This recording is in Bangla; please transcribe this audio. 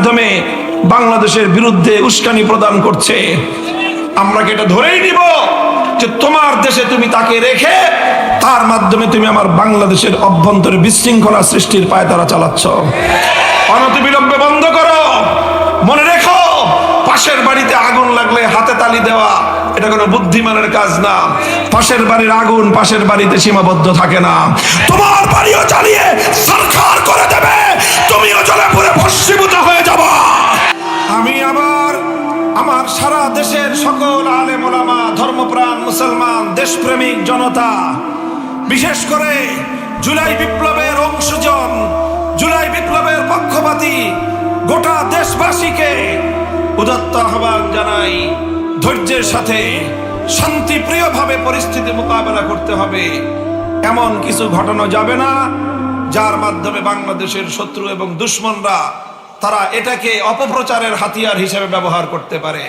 মাধ্যমে বাংলাদেশের বিরুদ্ধে উস্কানি প্রদান করছে। আমরা কি এটা ধরেই নিব যে তোমার দেশে তুমি তাকে রেখে তার মাধ্যমে তুমি আমার বাংলাদেশের অভ্যন্তরে বিশৃঙ্খলা সৃষ্টির পায়তারা চালাচ্ছ? অনতিবিলম্বে বন্ধ করো। মনে রেখো, পাশের বাড়িতে আগুন লাগলে হাতে তালি দেওয়া এটা কোনো বুদ্ধিমানের কাজ না। পাশের বাড়ির আগুন পাশের বাড়িতে সীমাবদ্ধ থাকে না। তোমার বাড়িও জ্বালিয়ে সরকার করে দেবে, তুমিও জ্বলে পুড়ে ভস্মীভূত হয়ে যাবা। আমি আবার আমার সারা দেশের সকল আলেম ওলামা, ধর্মপ্রাণ মুসলমান, দেশপ্রেমিক জনতা, বিশেষ করে জুলাই বিপ্লবের অংশজন, জুলাই বিপ্লবের পক্ষপাতী গোটা দেশবাসীকে উদাত্ত আহ্বান জানাই, ধৈর্যের সাথে শান্তিপ্রিয়ভাবে পরিস্থিতি মোকাবেলা করতে হবে। এমন কিছু ঘটানো যাবে না যার মাধ্যমে বাংলাদেশের শত্রু এবং দুশ্মনরা তারা এটাকে অপপ্রচারের হাতিয়ার হিসেবে ব্যবহার করতে পারে।